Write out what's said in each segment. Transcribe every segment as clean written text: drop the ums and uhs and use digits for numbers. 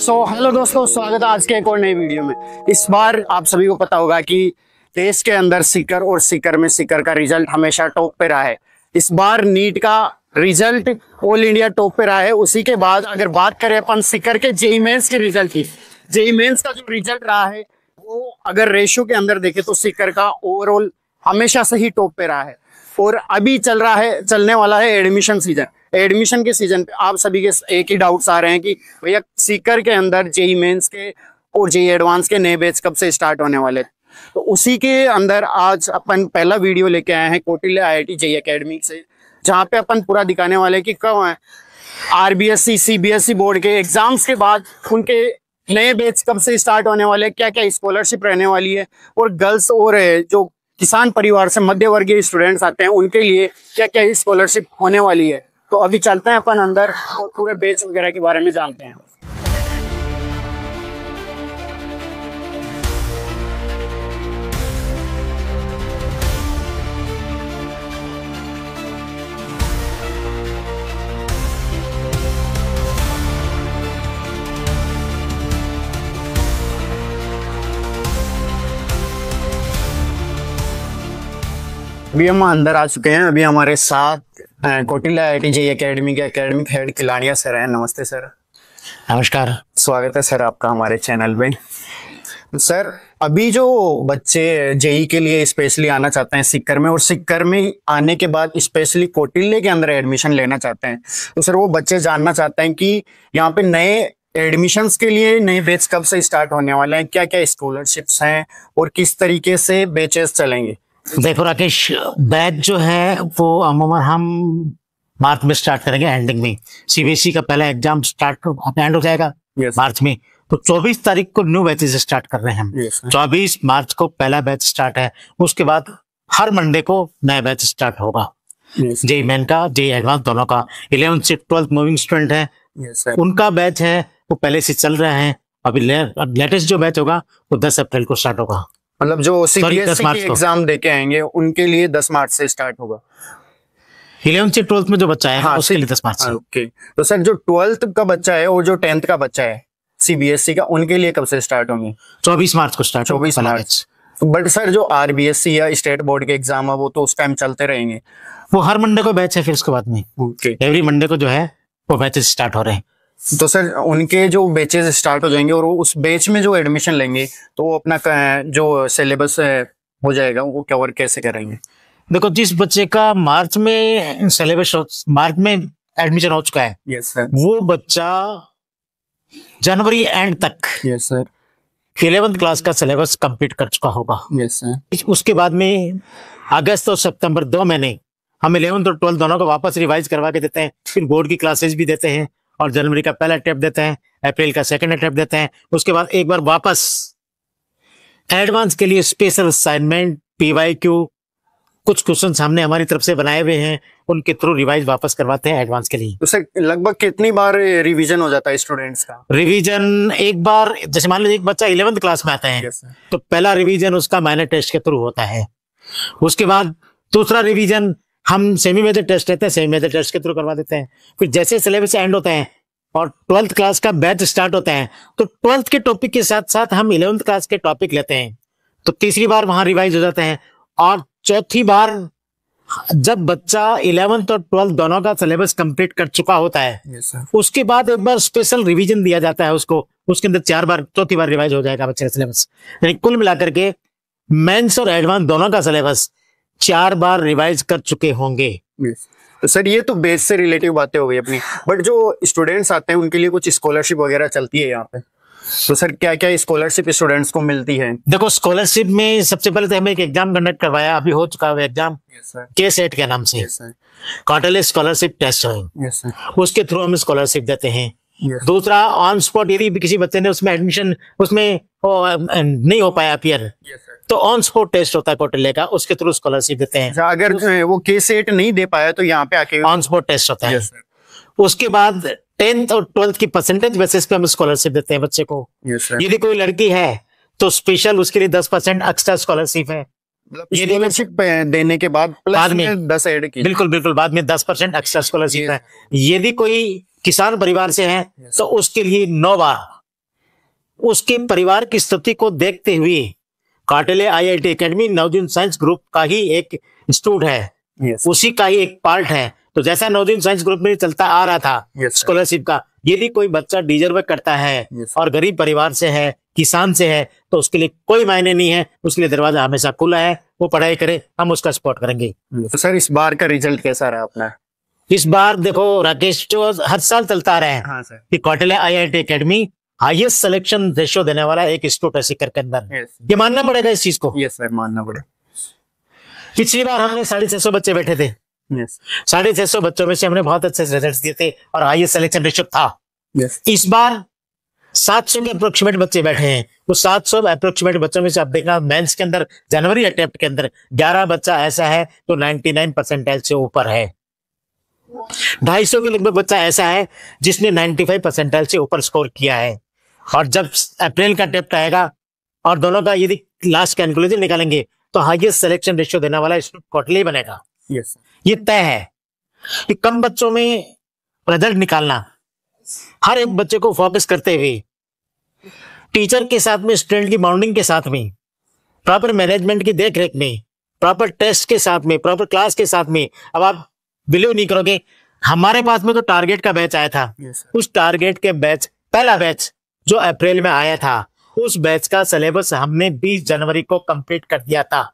Hello दोस्तों, स्वागत है आज के एक और नई वीडियो में। इस बार आप सभी को पता होगा कि देश के अंदर सीकर और सीकर में सीकर का रिजल्ट हमेशा टॉप पे रहा है। इस बार नीट का रिजल्ट ऑल इंडिया टॉप पे रहा है। उसी के बाद अगर बात करें अपन सीकर के जेईई मेंस के रिजल्ट की, जेईई मेंस का जो रिजल्ट रहा है वो अगर रेशियो के अंदर देखें तो सीकर का ओवरऑल हमेशा से ही टॉप पे रहा है। और अभी चलने वाला है एडमिशन सीजन। एडमिशन के सीजन पे आप सभी के एक ही डाउट्स आ रहे हैं कि भैया सीकर के अंदर जेईई मेंस के और जेईई एडवांस के नए बैच कब से स्टार्ट होने वाले। तो उसी के अंदर आज अपन पहला वीडियो लेके आए हैं कौटिल्य IIT जेईई एकेडमी से, जहाँ पे अपन पूरा दिखाने वाले कि कब है RBSE CBSE बोर्ड के एग्जाम्स के बाद उनके नए बैच कब से स्टार्ट होने वाले, क्या क्या स्कॉलरशिप रहने वाली है, और गर्ल्स और जो किसान परिवार से मध्य वर्गीय स्टूडेंट्स आते हैं उनके लिए क्या क्या स्कॉलरशिप होने वाली है। तो अभी चलते हैं अपन अंदर और पूरे बैच वगैरह के बारे में जानते हैं। अभी हम अंदर आ चुके हैं। अभी हमारे साथ कौटिल्य IIT जेईई एकेडमी के एकेडमिक हेड खिलाड़िया सर हैं। नमस्ते सर। नमस्कार, स्वागत है सर आपका हमारे चैनल पे। सर, अभी जो बच्चे जेईई के लिए स्पेशली आना चाहते हैं सीकर में, और सीकर में आने के बाद स्पेशली कौटिल्य के अंदर एडमिशन लेना चाहते हैं, तो सर वो बच्चे जानना चाहते हैं कि यहाँ पे नए एडमिशन्स के लिए नए बैच कब से स्टार्ट होने वाले हैं, क्या क्या स्कॉलरशिप्स हैं और किस तरीके से बैचेस चलेंगे। देखो राकेश, बैच जो है वो अमूमन हम मार्च में स्टार्ट करेंगे, एंडिंग में। सीबीएसई का पहला एग्जाम स्टार्ट एंड हो जाएगा मार्च में, तो 24 तारीख को न्यू बैचेस स्टार्ट कर रहे हैं हम। 24 मार्च को पहला बैच स्टार्ट है। उसके बाद हर मंडे को नया बैच स्टार्ट होगा जेईई मेन का, जेईई एडवांस दोनों का। 11th से 12th मूविंग स्टूडेंट है, उनका बैच है वो पहले से चल रहा है। अभी लेटेस्ट जो बैच होगा वो 10 अप्रैल को स्टार्ट होगा। मतलब जो सीबीएसई की एग्जाम देके आएंगे उनके लिए 10 मार्च से स्टार्ट होगा। 11th से 12th में जो बच्चा है उसके लिए 10 मार्च से। ओके, तो सर जो 12th का बच्चा है और जो 10th का बच्चा है सीबीएसई का, उनके लिए कब से स्टार्ट होंगे? 24 मार्च को स्टार्ट। 24 मार्च। बट सर जो RBSE या स्टेट बोर्ड के एग्जाम है वो तो उस टाइम चलते रहेंगे। वो हर मंडे को बैच है, फिर उसके बाद में एवरी मंडे को जो है वो बैचेस स्टार्ट हो रहे हैं। तो सर उनके जो बैचेस स्टार्ट हो जाएंगे और वो उस बैच में जो एडमिशन लेंगे तो वो अपना जो सिलेबस हो जाएगा वो कवर कैसे करेंगे? देखो, जिस बच्चे का मार्च में सिलेबस मार्च में एडमिशन हो चुका है, यस सर, वो बच्चा जनवरी एंड तक, यस सर, 11th क्लास का सिलेबस कंप्लीट कर चुका होगा। Yes sir. उसके बाद में अगस्त और सितंबर 2 महीने हम 11th और 12th दोनों को वापस रिवाइज करवा के देते हैं, फिर बोर्ड की क्लासेस भी देते हैं, और जनवरी का पहला अटेम्प्ट देते हैं, अप्रैल का सेकंड अटेम्प्ट देते हैं। उसके बाद एक बार वापस एडवांस के लिए स्पेशल असाइनमेंट, PYQ, कुछ क्वेश्चंस हमने हमारी तरफ से बनाए हुए हैं, उनके थ्रू रिवाइज वापस करवाते हैं एडवांस के लिए। तो सर लगभग कितनी बार रिवीजन हो जाता है स्टूडेंट्स का? रिवीजन एक बार, जैसे मान लीजिए एक बच्चा 11th क्लास में आता है, तो पहला रिवीजन उसका माइनर टेस्ट के थ्रू होता है। उसके बाद दूसरा रिवीजन हम सेमी मेजर टेस्ट लेते हैं, सेमी मेजर टेस्ट के थ्रू करवा देते हैं। फिर जैसे सिलेबस एंड होता है और 12th क्लास का बैच स्टार्ट होता है, तो 12th के टॉपिक के साथ साथ हम 11th क्लास के टॉपिक लेते हैं, तो तीसरी बार वहां रिवाइज हो जाते हैं। और चौथी बार जब बच्चा 11th और 12th दोनों का सिलेबस कंप्लीट कर चुका होता है, उसके बाद एक बार स्पेशल रिवीजन दिया जाता है उसको, उसके अंदर 4 बार, चौथी बार रिवाइज हो जाएगा बच्चे का सिलेबस। यानी कुल मिलाकर के मेंस और एडवांस दोनों का सिलेबस 4 बार रिवाइज कर चुके होंगे। तो सर ये तो बेस से रिलेटिव बातें हो गई अपनी, बट जो स्टूडेंट्स आते हैं उनके लिए कुछ स्कॉलरशिप वगैरह चलती है यहाँ पे, तो सर क्या क्या स्कॉलरशिप स्टूडेंट्स को मिलती है? देखो, स्कॉलरशिप में सबसे पहले तो हमें एक एग्जाम कंडक्ट करवाया, अभी हो चुका है एग्जाम, KSET के नाम से, कौटिल्य स्कॉलरशिप टेस्ट है, उसके थ्रू हम स्कॉलरशिप देते हैं। दूसरा, ऑन स्पॉट यदि किसी बच्चे ने उसमें एडमिशन उसमें नहीं हो पाया अपीयर, तो ऑन स्पॉट टेस्ट होता है कौटिल्य का, उसके थ्रू स्कॉलरशिप देते हैं। अगर वो KSET नहीं दे पाया तो यहाँ पे आके ऑन स्पॉट टेस्ट होता है। उसके बाद 10th और 12th की परसेंटेज बेसिस पे हम स्कॉलरशिप देते हैं बच्चे को। यदि कोई लड़की है तो स्पेशल उसके लिए 10% एक्स्ट्रा स्कॉलरशिप है। ये स्कॉलरशिप देने के बाद में 10 ऐड की, बिल्कुल बिल्कुल, बाद में 10% एक्स्ट्रा स्कॉलरशिप है। यदि कोई किसान परिवार से है तो उसके लिए 9 बार उसके परिवार की स्थिति को देखते हुए Kautilya IIT academy Navodaya science group का ही एक इंस्टीट्यूट है, Yes. उसी का ही एक पार्ट है। तो जैसा नवोदय साइंस ग्रुप में चलता आ रहा था Yes, स्कॉलरशिप का, यदि कोई बच्चा डिजर्व करता है Yes. और गरीब परिवार से है, किसान से है, तो उसके लिए कोई मायने नहीं है, उसके लिए दरवाजा हमेशा खुला है, वो पढ़ाई करे, हम उसका सपोर्ट करेंगे। तो सर इस बार का रिजल्ट कैसा रहा अपना? इस बार देखो राकेश, जो हर साल चलता रहा है हाँ सर। कि Kautilya IIT academy highest selection ratio देने वाला एक इंस्टीट्यूट है सीकर के अंदर। Yes. ये मानना पड़ेगा इस चीज को। यस सर, मानना पड़ेगा। पिछली बार हमने 650 बच्चे बैठे थे, यस 650 बच्चों में से हमने बहुत अच्छे रिजल्ट दिए थे और हाईएस्ट सिलेक्शन रेशियो था। यस इस बार 700 के अप्रोक्सीमेट बच्चे बैठे हैं। वो 700 अप्रोक्सीमेट बच्चों में से आप देखना, मेंस के अंदर जनवरी अटेम्प्ट के अंदर 11 बच्चा ऐसा है तो 99 परसेंटाइल से ऊपर है। 250 के लगभग बच्चा ऐसा है जिसने 95 परसेंटाइल से ऊपर स्कोर किया है। और जब अप्रैल का अटेम्प्ट आएगा और दोनों का यदि लास्ट कैलकुलेशन निकालेंगे तो हाईएस्ट सिलेक्शन रेशियो देने वाला इंस्टीट्यूट कौटिल्य बनेगा। यस ये तय है कि कम बच्चों में रिजल्ट निकालना, हर एक बच्चे को फोकस करते हुए, टीचर के साथ में, स्टूडेंट की बॉन्डिंग के साथ में, प्रॉपर मैनेजमेंट की देख रेख में, प्रॉपर टेस्ट के साथ में, प्रॉपर क्लास के साथ में। अब आप बिलीव नहीं करोगे, हमारे पास में तो टारगेट का बैच आया था। Yes, उस टारगेट के बैच, पहला बैच जो अप्रैल में आया था, उस बैच का सिलेबस हमने 20 जनवरी को कंप्लीट कर दिया था।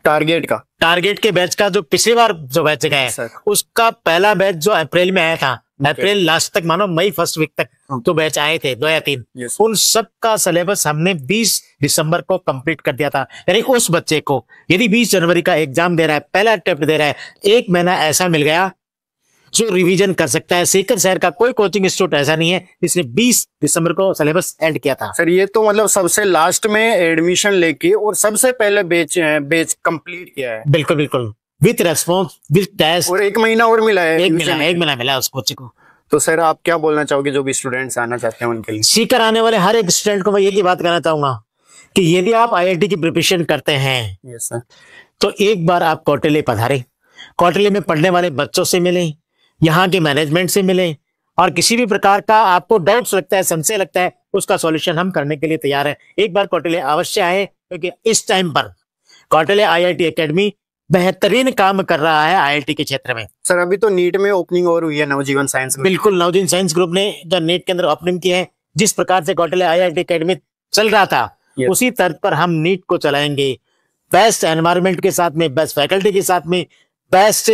टारगेट के बैच का जो पिछली बार जो बैच गया है, सर। उसका पहला बैच जो अप्रैल में आया था, अप्रैल लास्ट तक मानो मई फर्स्ट वीक तक तो बैच आए थे 2 या 3, Yes. उन सब का सिलेबस हमने 20 दिसंबर को कंप्लीट कर दिया था। यानी उस बच्चे को यदि 20 जनवरी का एग्जाम दे रहा है, पहला अटेम्प्ट दे रहा है, 1 महीना ऐसा मिल गया जो रिवीजन कर सकता है। सीकर शहर का कोई कोचिंग इंस्टीट्यूट ऐसा नहीं है जिसने 20 दिसंबर को सिलेबस एंड किया था। सर ये तो मतलब सबसे लास्ट में एडमिशन लेके और सबसे पहले बैच कंप्लीट किया है। बिल्कुल बिल्कुल, विथ रेस्पॉन्स, विथ टेस्ट, और 1 महीना और मिला है। 1 महीना मिला उस बच्चे को। तो सर आप क्या बोलना चाहोगे जो भी स्टूडेंट्स आना चाहते हैं उनके लिए? सीकर आने वाले हर एक स्टूडेंट को मैं ये बात कहना चाहूंगा कि यदि आप IIT की प्रिपरेशन करते हैं यस सर। तो एक बार आप कौटिल्य पधारें, कौटिल्य में पढ़ने वाले बच्चों से मिलें, यहाँ के मैनेजमेंट से मिलें, और किसी भी प्रकार का आपको डाउट्स लगता है, संशय लगता है, उसका सॉल्यूशन हम करने के लिए तैयार हैं। एक बार कौटिल्य अवश्य आए, क्योंकि इस टाइम पर कौटिल्य IIT एकेडमी बेहतरीन काम कर रहा है IIT के क्षेत्र में। सर अभी तो नीट में ओपनिंग और हुई है नवजीवन साइंस में। बिल्कुल, नवजीवन साइंस ग्रुप ने जो नीट के अंदर ओपनिंग की है, जिस प्रकार से कौटिल्य IIT एकेडमी चल रहा था, Yes. उसी तर्ज पर हम नीट को चलाएंगे। बेस्ट एनवायरनमेंट के साथ में, बेस्ट फैकल्टी के साथ में, बेस्ट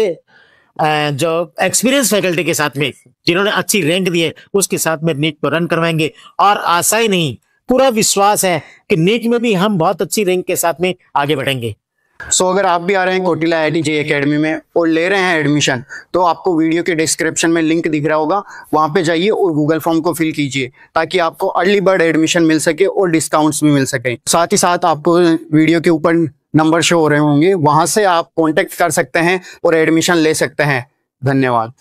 जो एक्सपीरियंस फैकल्टी के साथ में, जिन्होंने अच्छी रैंक दी है, उसके साथ में नीट को रन करवाएंगे। और आशा ही नहीं, पूरा विश्वास है कि नीट में भी हम बहुत अच्छी रैंक के साथ में आगे बढ़ेंगे। सो अगर आप भी आ रहे हैं कौटिल्य IIT एकेडमी में और ले रहे हैं एडमिशन, तो आपको वीडियो के डिस्क्रिप्शन में लिंक दिख रहा होगा, वहां पे जाइए और गूगल फॉर्म को फिल कीजिए ताकि आपको अर्ली बर्ड एडमिशन मिल सके और डिस्काउंट्स भी मिल सके। साथ ही साथ आपको वीडियो के ऊपर नंबर शो हो रहे होंगे, वहां से आप कॉन्टेक्ट कर सकते हैं और एडमिशन ले सकते हैं। धन्यवाद।